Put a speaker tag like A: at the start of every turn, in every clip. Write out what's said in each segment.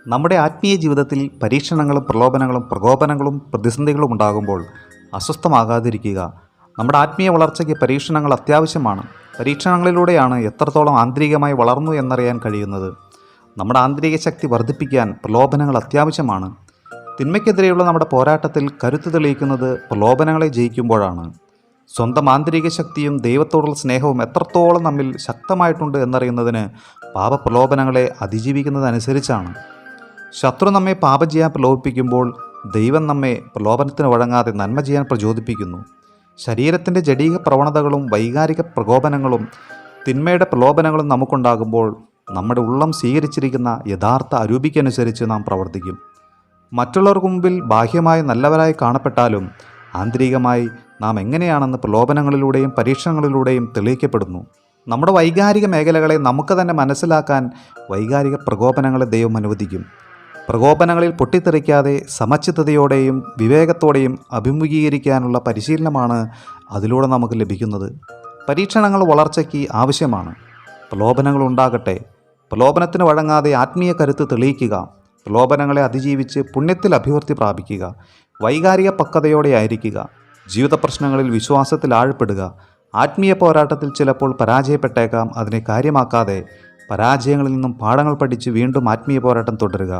A: നമ്മുടെ ആത്മീയ ജീവിതത്തിൽ പരീക്ഷണങ്ങളും പ്രകോപനങ്ങളും പ്രതിസന്ധികളും ഉണ്ടാകുമ്പോൾ അസ്വസ്ഥമാകാതിരിക്കുക. നമ്മുടെ ആത്മീയ വളർച്ചയ്ക്ക് പരീക്ഷണങ്ങൾ അത്യാവശ്യമാണ്. പരീക്ഷണങ്ങളിലൂടെയാണ് എത്രത്തോളം ആന്തരികമായി വളർന്നു എന്നറിയാൻ കഴിയുന്നത്. നമ്മുടെ ആന്തരിക ശക്തി വർദ്ധിപ്പിക്കാൻ പ്രലോഭനങ്ങൾ അത്യാവശ്യമാണ്. തിന്മയ്ക്കെതിരെയുള്ള നമ്മുടെ പോരാട്ടത്തിൽ കരുത്ത് തെളിയിക്കുന്നത് പ്രലോഭനങ്ങളെ ജയിക്കുമ്പോഴാണ്. സ്വന്തം ആന്തരിക ശക്തിയും ദൈവത്തോടുള്ള സ്നേഹവും എത്രത്തോളം നമ്മിൽ ശക്തമായിട്ടുണ്ട് എന്നറിയുന്നതിന് പാപപ്രലോഭനങ്ങളെ അതിജീവിക്കുന്നതനുസരിച്ചാണ്. ശത്രു നമ്മെ പാപം ചെയ്യാൻ പ്രലോഭിപ്പിക്കുമ്പോൾ ദൈവം നമ്മെ പ്രലോഭനത്തിന് വഴങ്ങാതെ നന്മ ചെയ്യാൻ പ്രചോദിപ്പിക്കുന്നു. ശരീരത്തിൻ്റെ ജഡീക പ്രവണതകളും വൈകാരിക പ്രകോപനങ്ങളും തിന്മയുടെ പ്രലോഭനങ്ങളും നമുക്കുണ്ടാകുമ്പോൾ നമ്മുടെ ഉള്ളം സ്വീകരിച്ചിരിക്കുന്ന യഥാർത്ഥ അരൂപിക്കനുസരിച്ച് നാം പ്രവർത്തിക്കും. മറ്റുള്ളവർക്ക് മുമ്പിൽ ബാഹ്യമായി നല്ലവരായി കാണപ്പെട്ടാലും ആന്തരികമായി നാം എങ്ങനെയാണെന്ന് പ്രലോഭനങ്ങളിലൂടെയും പരീക്ഷണങ്ങളിലൂടെയും തെളിയിക്കപ്പെടുന്നു. നമ്മുടെ വൈകാരിക മേഖലകളെ നമുക്ക് തന്നെ മനസ്സിലാക്കാൻ വൈകാരിക പ്രകോപനങ്ങളെ ദൈവം അനുവദിക്കും. പ്രകോപനങ്ങളിൽ പൊട്ടിത്തെറിക്കാതെ സമചിത്തതയോടെയും വിവേകത്തോടെയും അഭിമുഖീകരിക്കാനുള്ള പരിശീലനമാണ് അതിലൂടെ നമുക്ക് ലഭിക്കുന്നത്. പരീക്ഷണങ്ങൾ വളർച്ചയ്ക്ക് ആവശ്യമാണ്. പ്രലോഭനങ്ങൾ ഉണ്ടാകട്ടെ, പ്രലോഭനത്തിന് വഴങ്ങാതെ ആത്മീയ കരുത്ത് തെളിയിക്കുക. പ്രലോഭനങ്ങളെ അതിജീവിച്ച് പുണ്യത്തിൽ അഭിവൃദ്ധി പ്രാപിക്കുക. വൈകാരിക പക്വതയോടെ ആയിരിക്കുക. ജീവിത പ്രശ്നങ്ങളിൽ വിശ്വാസത്തിൽ ആഴപ്പെടുക. ആത്മീയ പോരാട്ടത്തിൽ ചിലപ്പോൾ പരാജയപ്പെട്ടേക്കാം. അതിനെ കാര്യമാക്കാതെ പരാജയങ്ങളിൽ നിന്നും പാഠങ്ങൾ പഠിച്ച് വീണ്ടും ആത്മീയ പോരാട്ടം തുടരുക.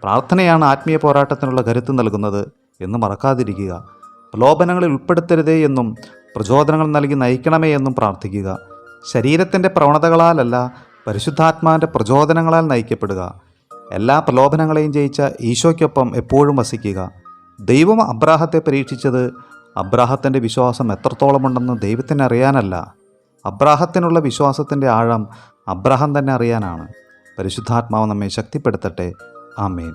A: പ്രാർത്ഥനയാണ് ആത്മീയ പോരാട്ടത്തിനുള്ള കരുത്ത് നൽകുന്നത് എന്ന് മറക്കാതിരിക്കുക. പ്രലോഭനങ്ങളിൽ ഉൾപ്പെടുത്തരുതേ എന്നും പ്രചോദനങ്ങൾ നൽകി നയിക്കണമേ എന്നും പ്രാർത്ഥിക്കുക. ശരീരത്തിൻ്റെ പ്രവണതകളാലല്ല, പരിശുദ്ധാത്മാവിൻ്റെ പ്രചോദനങ്ങളാൽ നയിക്കപ്പെടുക. എല്ലാ പ്രലോഭനങ്ങളെയും ജയിച്ച ഈശോയ്ക്കൊപ്പം എപ്പോഴും വസിക്കുക. ദൈവം അബ്രാഹത്തെ പരീക്ഷിച്ചത് അബ്രാഹത്തിൻ്റെ വിശ്വാസം എത്രത്തോളമുണ്ടെന്ന് ദൈവത്തിന് അറിയാനല്ല, അബ്രാഹത്തിനുള്ള വിശ്വാസത്തിൻ്റെ ആഴം അബ്രാഹം തന്നെ അറിയാനാണ്. പരിശുദ്ധാത്മാവ് നമ്മെ ശക്തിപ്പെടുത്തട്ടെ. ആമേൻ.